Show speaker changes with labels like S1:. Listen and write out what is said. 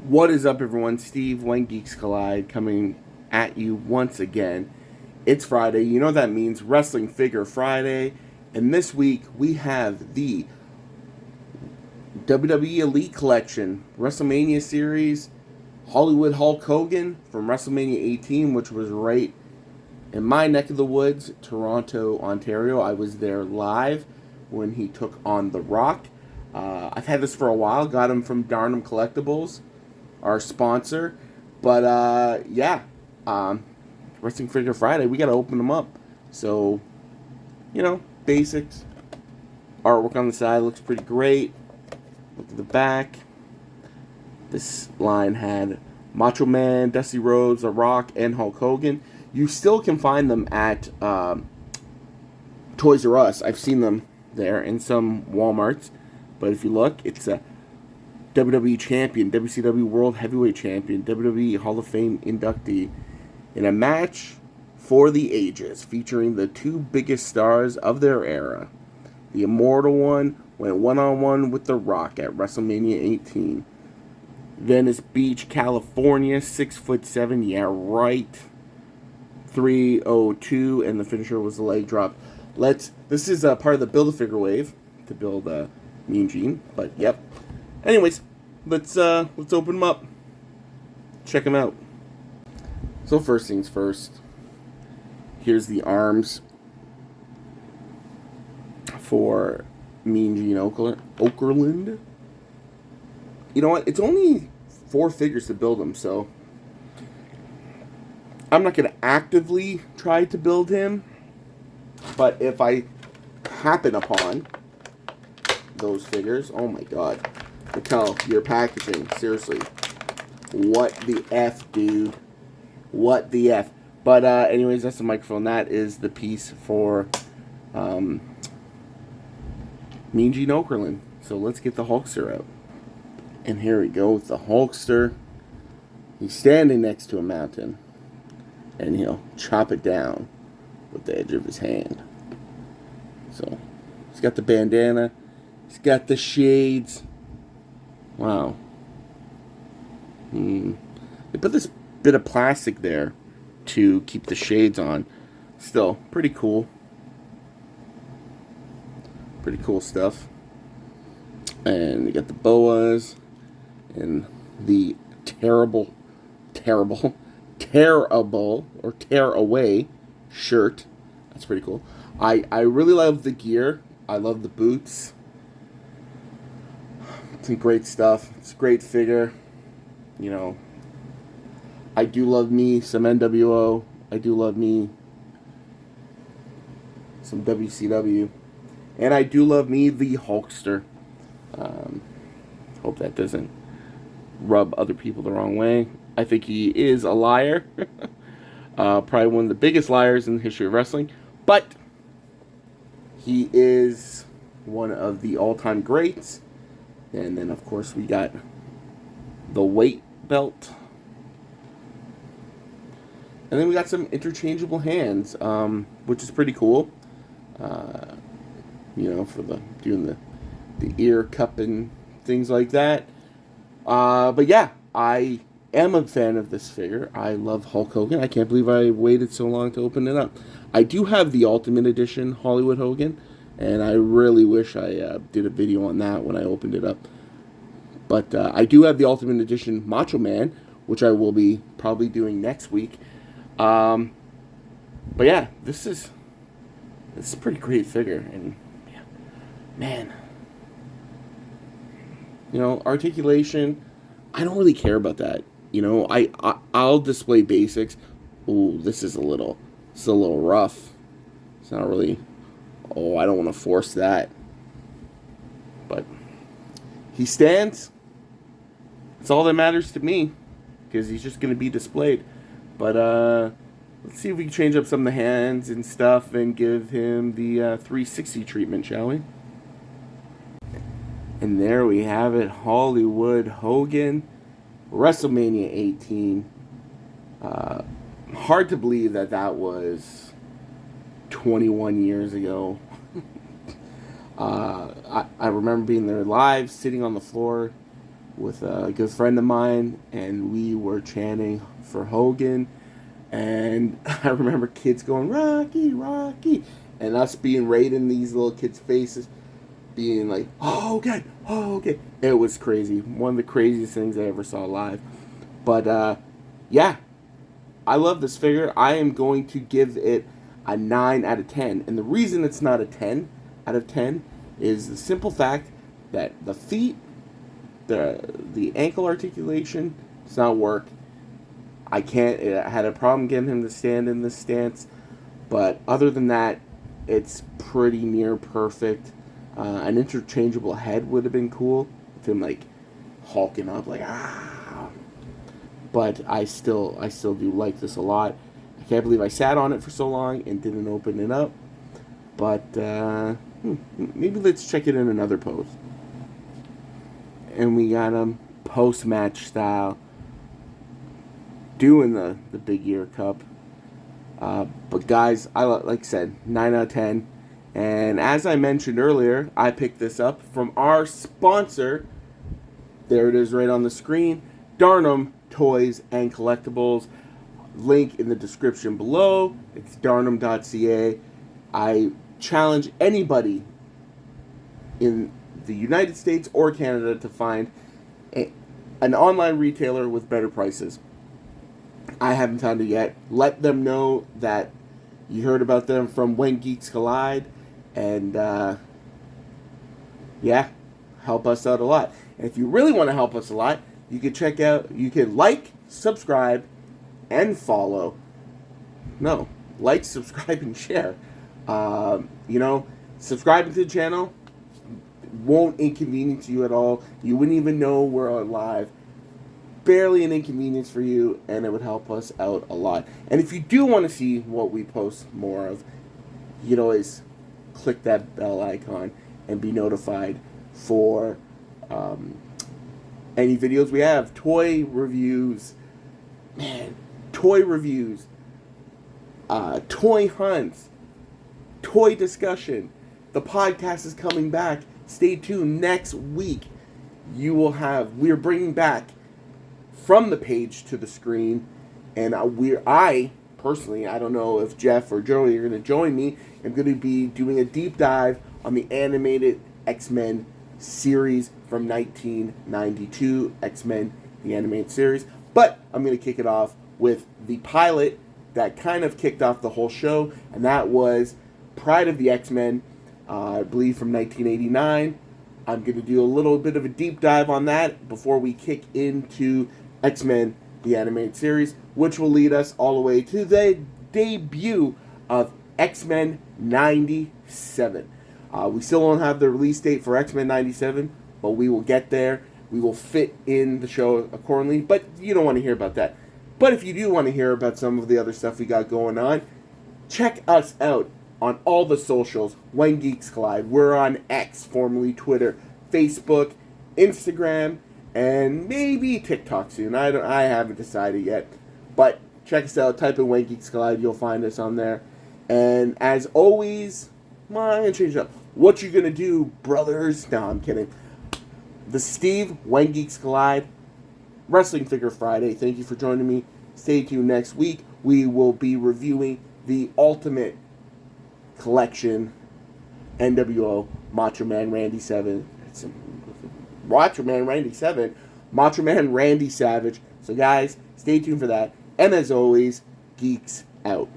S1: What is up, everyone? Steve, When Geeks Collide, coming at you once again. It's Friday. You know what that means. Wrestling Figure Friday. And this week, we have the WWE Elite Collection WrestleMania Series Hollywood Hulk Hogan from WrestleMania 18, which was right in my neck of the woods, Toronto, Ontario. I was there live when he took on The Rock. I've had this for a while. Got him from DARNIM Collectibles, our sponsor. But Wrestling Figure Friday, we got to open them up. So, basics. Artwork on the side looks pretty great. Look at the back. This line had Macho Man, Dusty Rhodes, The Rock, and Hulk Hogan. You still can find them at Toys R Us. I've seen them there in some Walmarts. But if you look, it's a WWE Champion, WCW World Heavyweight Champion, WWE Hall of Fame inductee in a match for the ages, featuring the two biggest stars of their era. The Immortal One went one-on-one with The Rock at WrestleMania 18. Venice Beach, California, 6'7", yeah, right. 302, and the finisher was the leg drop. This is part of the Build-A-Figure wave to build Mean Gene, but yep. Anyways, let's open them up. Check them out. So first things first. Here's the arms for Mean Gene Okerlund. You know what? It's only 4 figures to build him, so I'm not going to actively try to build him. But if I happen upon those figures, oh my god. Mattel, your packaging, seriously. What the F, dude? What the F? But anyways, that's the microphone. That is the piece for Mean Gene Okerlund. So let's get the Hulkster out. And here we go with the Hulkster. He's standing next to a mountain. And he'll chop it down with the edge of his hand. So, he's got the bandana. He's got the shades. Wow. They put this bit of plastic there to keep the shades on. Still, pretty cool. Pretty cool stuff. And you got the boas. And the terrible or tear away shirt. That's pretty cool. I really love the gear. I love the boots. It's great stuff. It's a great figure. I do love me some NWO. I do love me some WCW. And I do love me the Hulkster. Hope that doesn't rub other people the wrong way. I think he is a liar. Probably one of the biggest liars in the history of wrestling. But he is one of the all-time greats. And then, of course, we got the weight belt. And then we got some interchangeable hands, which is pretty cool. For doing the ear cup and things like that. But yeah, I am a fan of this figure. I love Hulk Hogan. I can't believe I waited so long to open it up. I do have the Ultimate Edition Hollywood Hogan, and I really wish I did a video on that when I opened it up. But I do have the Ultimate Edition Macho Man, which I will be probably doing next week. But yeah, this is a pretty great figure, and yeah, man. Articulation, I don't really care about that. I'll display basics. Ooh, this is a little rough. It's not really, I don't want to force that. But he stands. That's all that matters to me, because he's just going to be displayed. But let's see if we can change up some of the hands and stuff and give him the 360 treatment, shall we? And there we have it, Hollywood Hogan, WrestleMania 18. Hard to believe that was 21 years ago. I remember being there live, sitting on the floor, with a good friend of mine, and we were chanting for Hogan. And I remember kids going, Rocky, Rocky, and us being right in these little kids' faces, being like, Hogan, Hogan. It was crazy. One of the craziest things I ever saw live. But, yeah, I love this figure. I am going to give it a 9 out of 10. And the reason it's not a 10 out of 10 is the simple fact that the feet, the ankle articulation does not work. I had a problem getting him to stand in this stance, but other than that, it's pretty near perfect. An interchangeable head would have been cool, with him like hulking up, like ah. But I still do like this a lot. I can't believe I sat on it for so long and didn't open it up. But maybe let's check it in another pose. And we got him post-match style, doing the big ear cup. But guys, like I said, 9 out of 10. And as I mentioned earlier, I picked this up from our sponsor. There it is right on the screen. DARNIM Toys and Collectibles. Link in the description below. It's darnim.ca. I challenge anybody in the United States or Canada to find an online retailer with better prices. I haven't found it yet. Let them know that you heard about them from When Geeks Collide. And, yeah, help us out a lot. And if you really want to help us a lot, you can like, subscribe, and follow. No, like, subscribe, and share. Subscribing to the channel won't inconvenience you at all. You wouldn't even know we're live. Barely an inconvenience for you, and it would help us out a lot. And if you do want to see what we post more of, you can always click that bell icon and be notified for any videos we have. Toy reviews, toy hunts, toy discussion. The podcast is coming back. Stay tuned. Next week, we're bringing back From the Page to the Screen, and I personally, I don't know if Jeff or Joey are going to join me. I'm going to be doing a deep dive on the animated X-Men series from 1992, X-Men the animated series. But I'm going to kick it off with the pilot that kind of kicked off the whole show, and that was Pride of the X-Men, I believe from 1989. I'm going to do a little bit of a deep dive on that before we kick into X-Men the animated series, which will lead us all the way to the debut of X-Men 97. We still don't have the release date for X-Men 97, but we will get there. We will fit in the show accordingly, but you don't want to hear about that. But if you do want to hear about some of the other stuff we got going on, check us out on all the socials, When Geeks Collide. We're on X, formerly Twitter, Facebook, Instagram, and maybe TikTok soon. I haven't decided yet. But check us out. Type in When Geeks Collide. You'll find us on there. And as always, I'm going to change it up. What you going to do, brothers? No, I'm kidding. The Steve, When Geeks Collide, Wrestling Figure Friday. Thank you for joining me. Stay tuned next week. We will be reviewing the Ultimate Collection NWO Macho Man Randy Savage. Macho Man Randy Savage. So guys, stay tuned for that. And as always, geeks out.